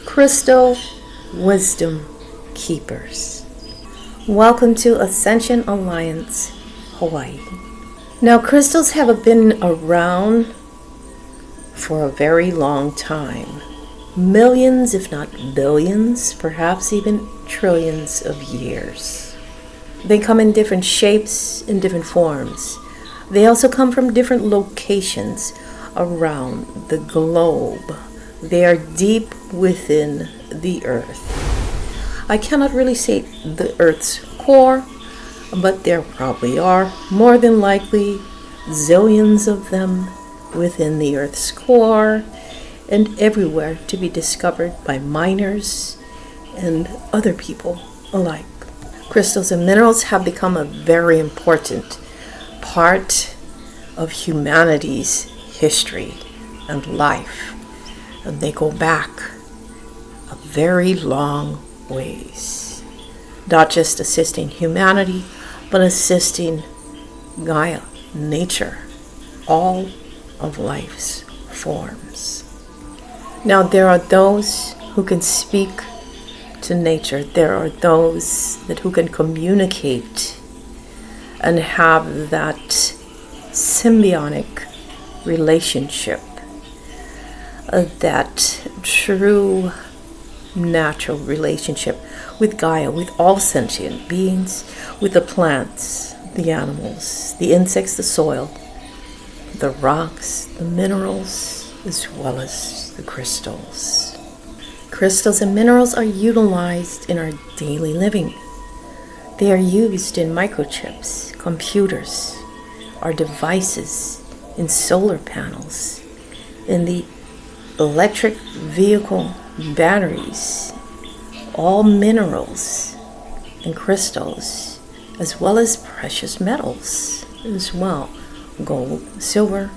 Crystal Wisdom Keepers. Welcome to Ascension Alliance, Hawaii. Now, crystals have been around for a very long time. Millions, if not billions, perhaps even trillions of years. They come in different shapes and different forms. They also come from different locations around the globe. They are deep within the earth. I cannot really say the earth's core, but there probably are more than likely zillions of them within the earth's core and everywhere to be discovered by miners and other people alike. Crystals and minerals have become a very important part of humanity's history and life. And they go back a very long ways. Not just assisting humanity, but assisting Gaia, nature, all of life's forms. Now, there are those who can speak to nature. There are those who can communicate and have that symbiotic relationship, that true natural relationship with Gaia, with all sentient beings, with the plants, the animals, the insects, the soil, the rocks, the minerals, as well as the crystals. Crystals and minerals are utilized in our daily living. They are used in microchips, computers, our devices, in solar panels, in the electric vehicle batteries, all minerals and crystals, as well as precious metals as well, gold, silver,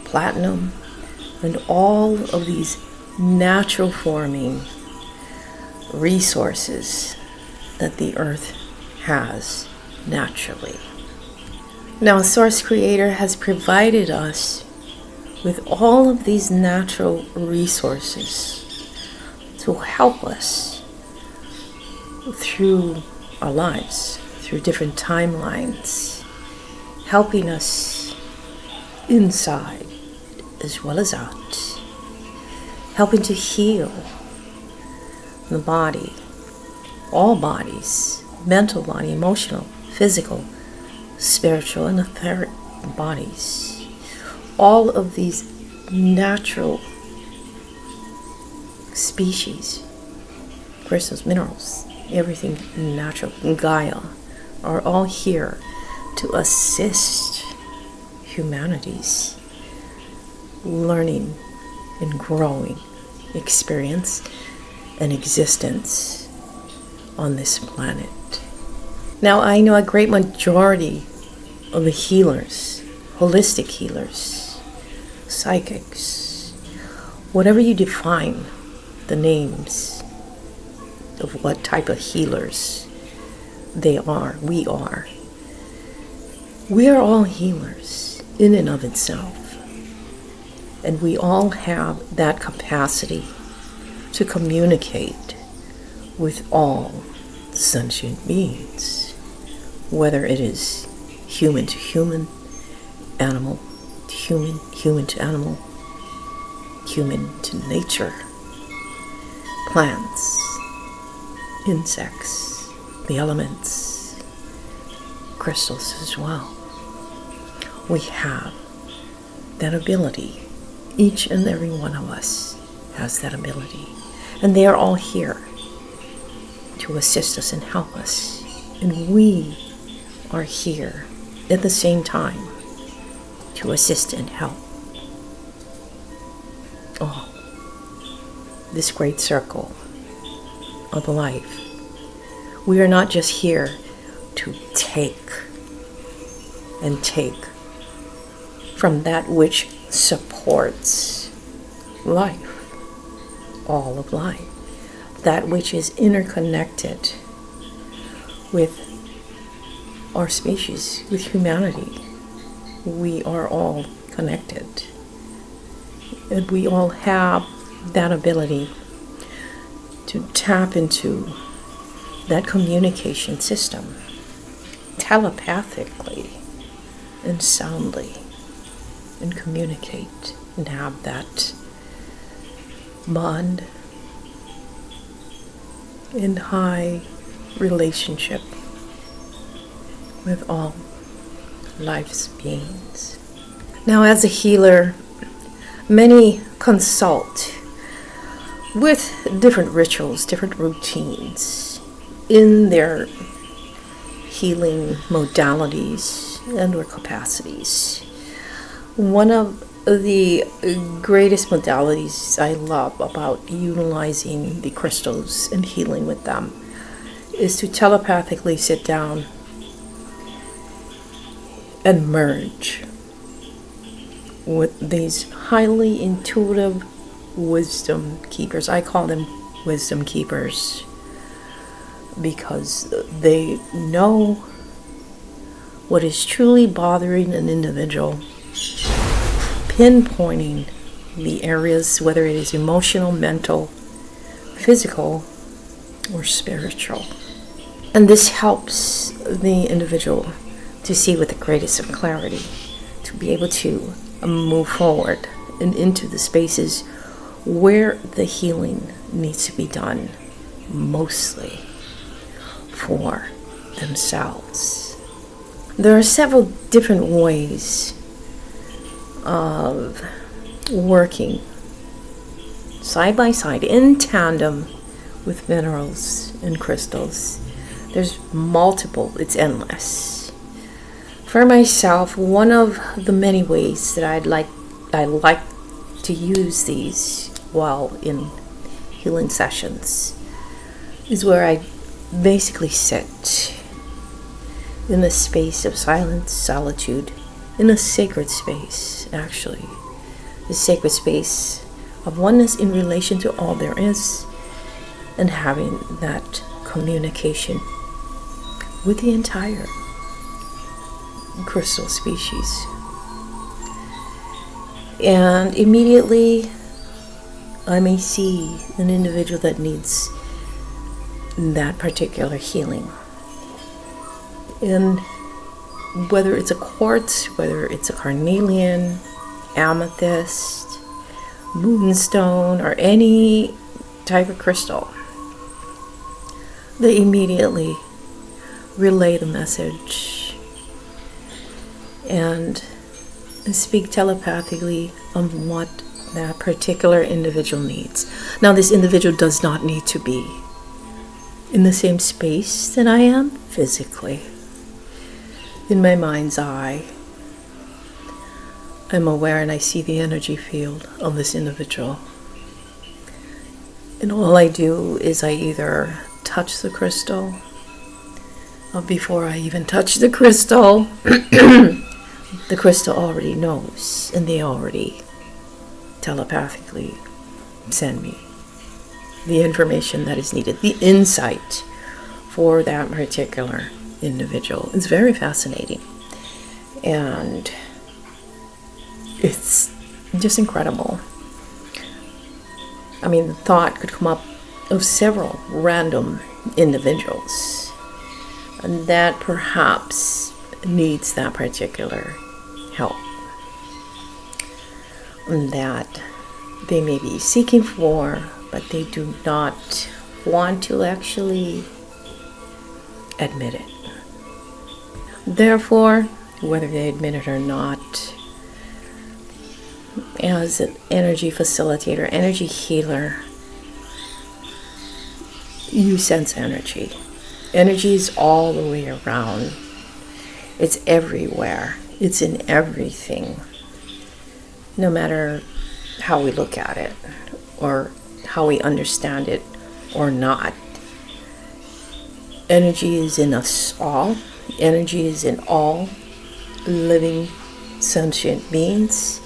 platinum, and all of these natural forming resources that the earth has naturally. Now, Source Creator has provided us with all of these natural resources to help us through our lives, through different timelines, helping us inside as well as out, helping to heal the body, all bodies, mental body, emotional, physical, spiritual, and etheric bodies. All of these natural species, crystals, minerals, everything natural, Gaia, are all here to assist humanity's learning and growing experience and existence on this planet. Now, I know a great majority of the healers, holistic healers, psychics, whatever you define the names of what type of healers they are, we are all healers in and of itself. And we all have that capacity to communicate with all sentient beings, whether it is human to human, animal to human, human to animal, human to nature, plants, insects, the elements, crystals as well. We have that ability. Each and every one of us has that ability. And they are all here to assist us and help us. And we are here at the same time to assist and help. Oh, this great circle of life. We are not just here to take and take from that which supports life, all of life, that which is interconnected with our species, with humanity. We are all connected, and we all have that ability to tap into that communication system telepathically and soundly and communicate and have that bond in high relationship with all life's beings. Now, as a healer, many consult with different rituals, different routines in their healing modalities and or capacities. One of the greatest modalities I love about utilizing the crystals and healing with them is to telepathically sit down and merge with these highly intuitive wisdom keepers. I call them wisdom keepers because they know what is truly bothering an individual, pinpointing the areas, whether it is emotional, mental, physical, or spiritual. And this helps the individual to see with the greatest of clarity, to be able to move forward and into the spaces where the healing needs to be done, mostly for themselves. There are several different ways of working side by side in tandem with minerals and crystals. There's multiple, it's endless. For myself, one of the many ways that I like to use these while in healing sessions is where I basically sit in a space of silence, solitude, in a sacred space, actually. The sacred space of oneness in relation to all there is, and having that communication with the entire crystal species. And immediately I may see an individual that needs that particular healing. And whether it's a quartz, whether it's a carnelian, amethyst, moonstone, or any type of crystal, they immediately relay the message and speak telepathically on what that particular individual needs. Now, this individual does not need to be in the same space that I am physically. In my mind's eye, I'm aware and I see the energy field of this individual. And all I do is I either touch the crystal, or before I even touch the crystal, the crystal already knows, and they already telepathically send me the information that is needed, the insight for that particular individual. It's very fascinating, and it's just incredible. I mean, the thought could come up of several random individuals and that perhaps needs that particular help, and that they may be seeking for, but they do not want to actually admit it. Therefore, whether they admit it or not, as an energy facilitator, energy healer, you sense energy. Energy is all the way around. It's everywhere. It's in everything. No matter how we look at it or how we understand it or not. Energy is in us all. Energy is in all living sentient beings.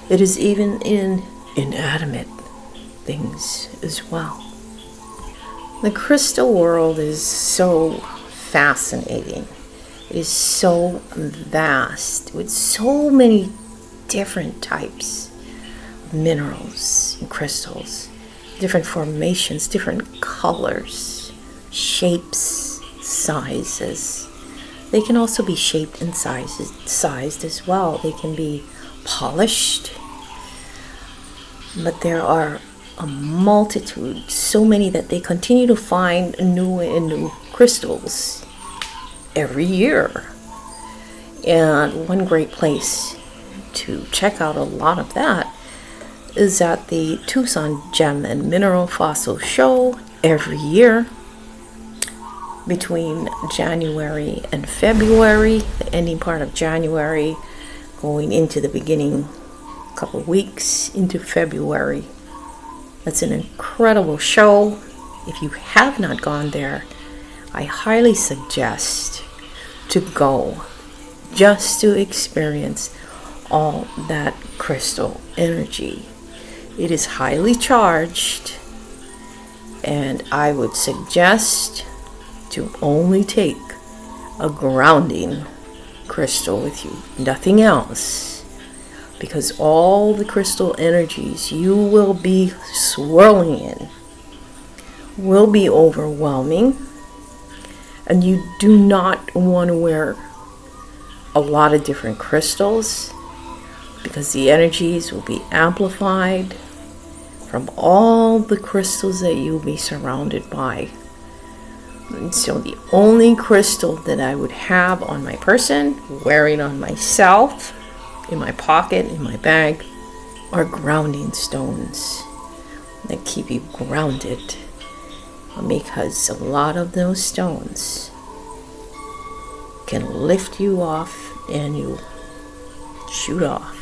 It is even in inanimate things as well. The crystal world is so fascinating. It is so vast with so many different types of minerals and crystals different formations, different colors, shapes, sizes. They can also be shaped and sized as well. They can be polished. But there are a multitude, so many that they continue to find new and new crystals every year. And one great place to check out a lot of that is at the Tucson Gem and Mineral Fossil Show every year between January and February, the ending part of January, going into the beginning couple of weeks into February. That's an incredible show. If you have not gone there, I highly suggest to go just to experience all that crystal energy. It is highly charged, and I would suggest to only take a grounding crystal with you, nothing else, because all the crystal energies you will be swirling in will be overwhelming, and you do not want to wear a lot of different crystals because the energies will be amplified from all the crystals that you'll be surrounded by. And so the only crystal that I would have on my person, wearing on myself, in my pocket, in my bag, are grounding stones that keep you grounded, because a lot of those stones can lift you off and you shoot off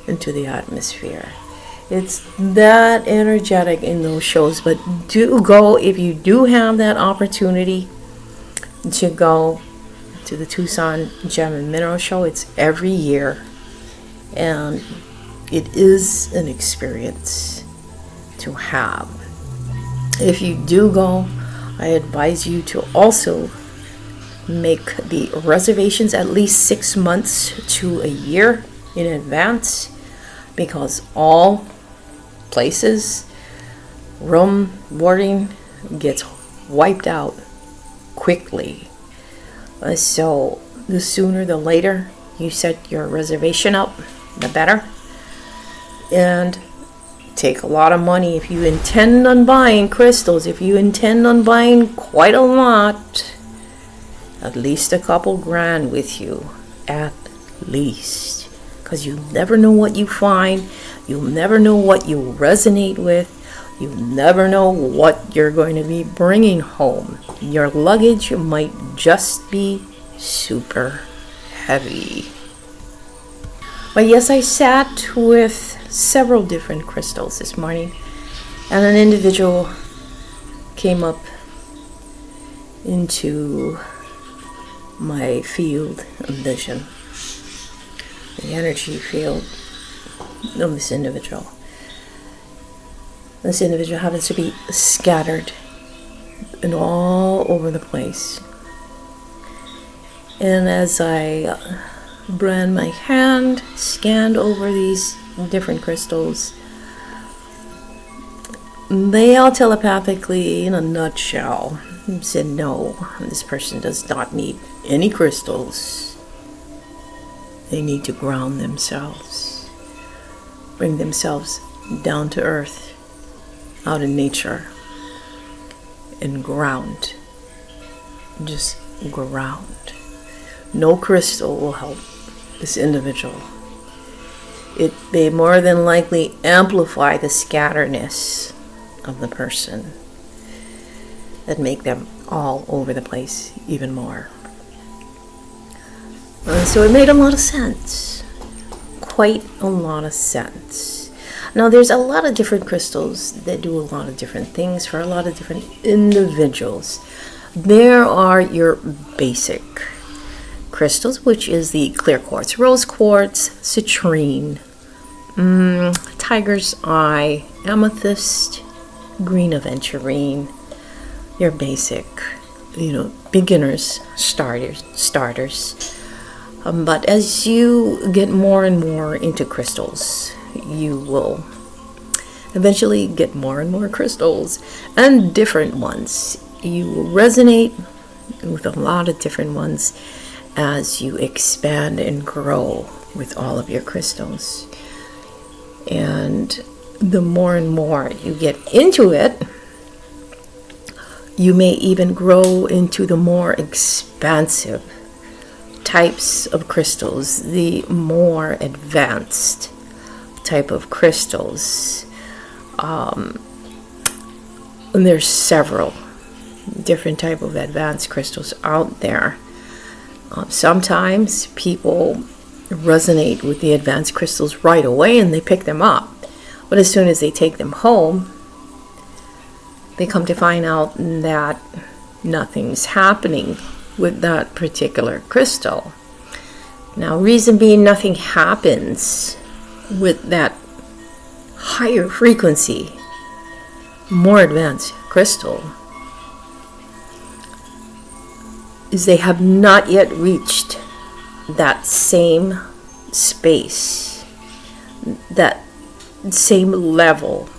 into the atmosphere. It's that energetic in those shows. But do go, if you do have that opportunity to go to the Tucson Gem and Mineral Show. It's every year, and it is an experience to have. If you do go, I advise you to also make the reservations at least 6 months to a year in advance, because all places, room, boarding gets wiped out quickly. So the sooner the later you set your reservation up, the better. And take a lot of money if you intend on buying crystals. If you intend on buying quite a lot, at least a couple grand with you, at least, because you never know what you find. You'll never know what you resonate with. You never know what you're going to be bringing home. Your luggage might just be super heavy. But yes, I sat with several different crystals this morning, and an individual came up into my field of vision, the energy field of this individual. This individual happens to be scattered and all over the place. And as I ran my hand, scanned over these different crystals, they all telepathically, in a nutshell, said no, this person does not need any crystals. They need to ground themselves, bring themselves down to earth, out in nature, and ground. Just ground. No crystal will help this individual. They more than likely amplify the scatteredness of the person that make them all over the place even more. And so it made a lot of sense. Quite a lot of sense. Now, there's a lot of different crystals that do a lot of different things for a lot of different individuals. There are your basic crystals, which is the clear quartz, rose quartz, citrine, tiger's eye, amethyst, green aventurine. Your basic, beginners, starters. But as you get more and more into crystals, you will eventually get more and more crystals and different ones. You will resonate with a lot of different ones as you expand and grow with all of your crystals. And the more and more you get into it, you may even grow into the more expansive types of crystals, the more advanced type of crystals. And there's several different type of advanced crystals out there. Sometimes people resonate with the advanced crystals right away and they pick them up. But as soon as they take them home, they come to find out that nothing's happening with that particular crystal. Now, reason being nothing happens with that higher frequency, more advanced crystal is they have not yet reached that same space, that same level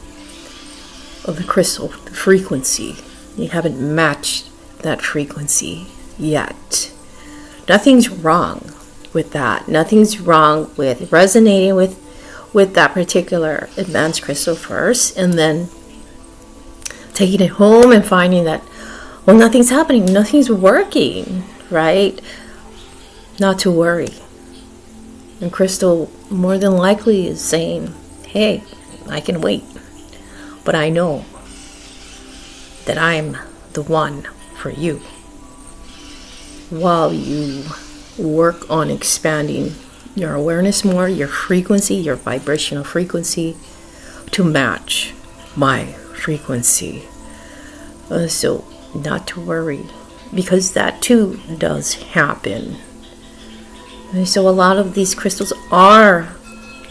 of the crystal frequency. You haven't matched that frequency yet. Nothing's wrong with that. Nothing's wrong with resonating with that particular advanced crystal first, and then taking it home and finding that, well, nothing's happening, nothing's working, right? Not to worry. And crystal more than likely is saying, hey, I can wait, but I know that I'm the one for you, while you work on expanding your awareness more, your frequency, your vibrational frequency to match my frequency. So not to worry, because that too does happen. And so a lot of these crystals are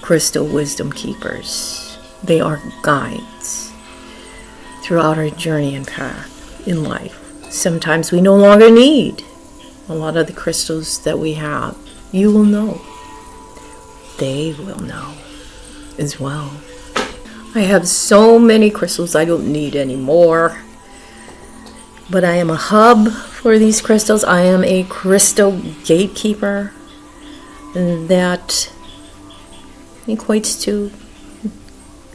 crystal wisdom keepers. They are guides throughout our journey and path in life. Sometimes we no longer need a lot of the crystals that we have. You will know. They will know as well. I have so many crystals I don't need anymore. But I am a hub for these crystals. I am a crystal gatekeeper. And that equates to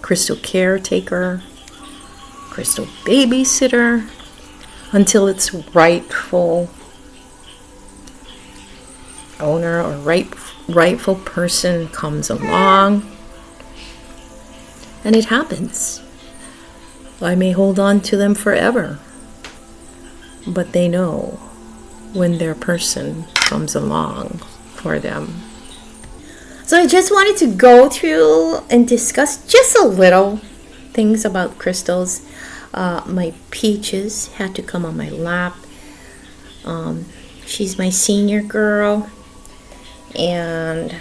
crystal caretaker, crystal babysitter, until its rightful owner or rightful person comes along. And it happens. I may hold on to them forever, but they know when their person comes along for them. So I just wanted to go through and discuss just a little things about crystals. My Peaches had to come on my lap. She's my senior girl, and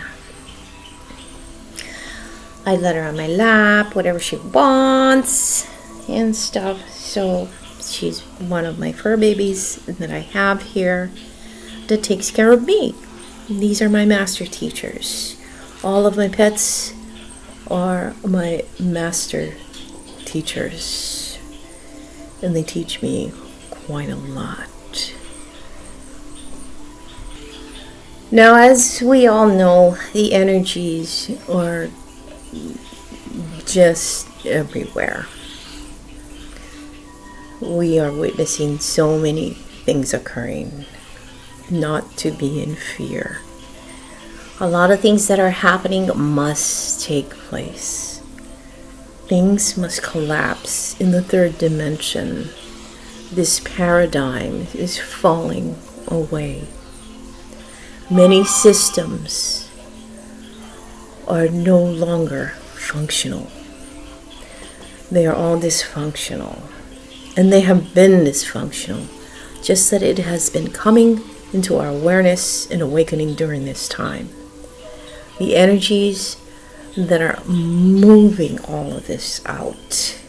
I let her on my lap, whatever she wants and stuff. So she's one of my fur babies that I have here that takes care of me. These are my master teachers. All of my pets are my master teachers, and they teach me quite a lot. Now, as we all know, the energies are just everywhere. We are witnessing so many things occurring, not to be in fear. A lot of things that are happening must take place. Things must collapse in the third dimension. This paradigm is falling away. Many systems are no longer functional. They are all dysfunctional. And they have been dysfunctional, just that it has been coming into our awareness and awakening during this time. The energies that are moving all of this out,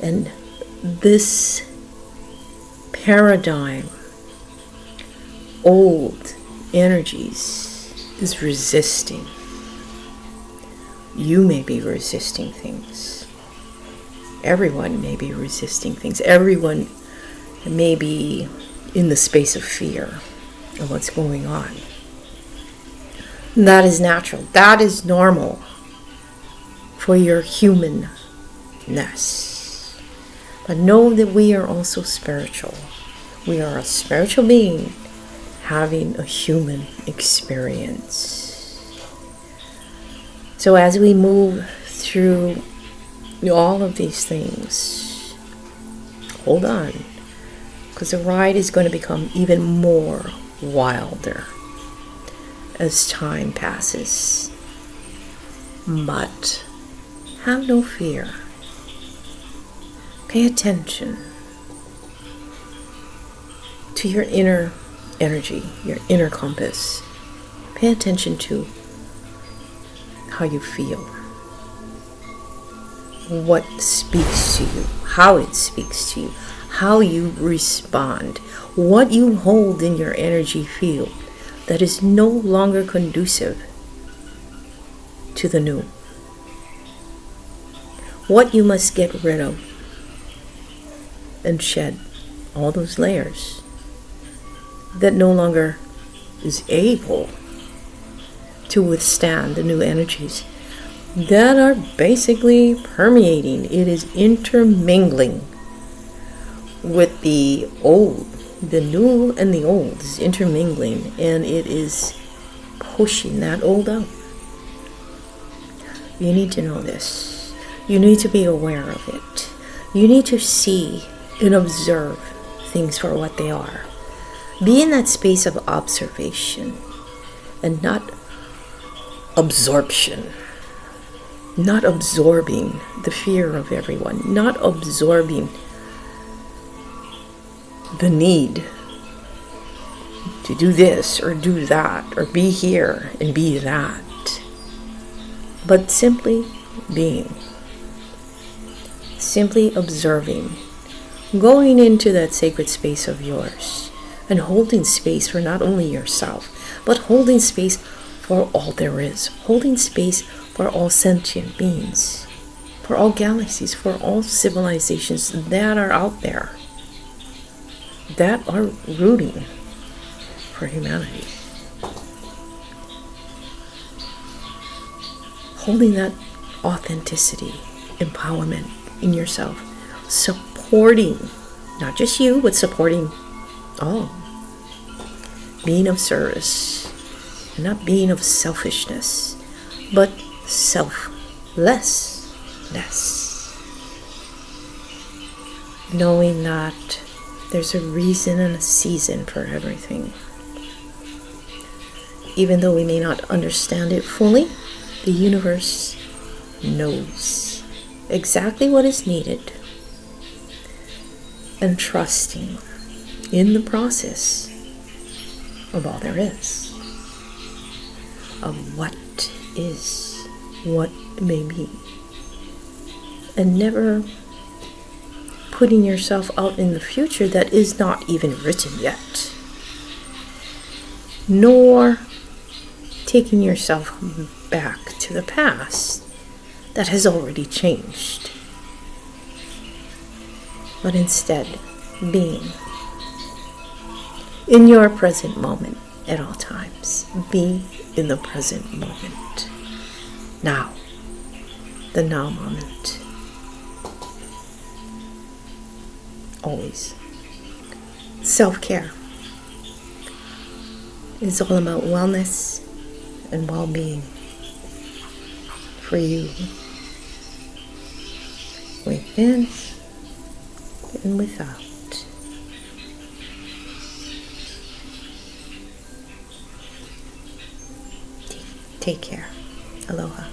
and this paradigm, old energies, is resisting. You may be resisting things. everyone may be resisting things. Everyone may be in the space of fear of what's going on. That is natural. That is normal for your humanness. But know that we are also spiritual. We are a spiritual being having a human experience. So as we move through all of these things, hold on, because the ride is going to become even more wilder as time passes. But have no fear. Pay attention to your inner energy, your inner compass. Pay attention to how you feel, what speaks to you, how it speaks to you, how you respond, what you hold in your energy field that is no longer conducive to the new. What you must get rid of and shed, all those layers that no longer is able to withstand the new energies that are basically permeating. It is intermingling with the old. The new and the old is intermingling, and it is pushing that old out. You need to know this. You need to be aware of it. You need to see and observe things for what they are. Be in that space of observation and not absorption. Not absorbing the fear of everyone. Not absorbing the need to do this or do that or be here and be that. But simply being. Simply observing. Going into that sacred space of yours and holding space for not only yourself, but holding space for all there is. Holding space for all sentient beings, for all galaxies, for all civilizations that are out there, that are rooting for humanity. Holding that authenticity, empowerment in yourself, supporting, not just you, but supporting all. Being of service, not being of selfishness, but selflessness. Knowing that there's a reason and a season for everything. Even though we may not understand it fully, the universe knows exactly what is needed, and trusting in the process of all there is, of what is, what may be, and never putting yourself out in the future that is not even written yet, nor taking yourself back to the past that has already changed, but instead being in your present moment at all times. Be in the present moment. Now, the now moment. Always. Self-care is all about wellness and well-being for you, within and without. Take care. Aloha.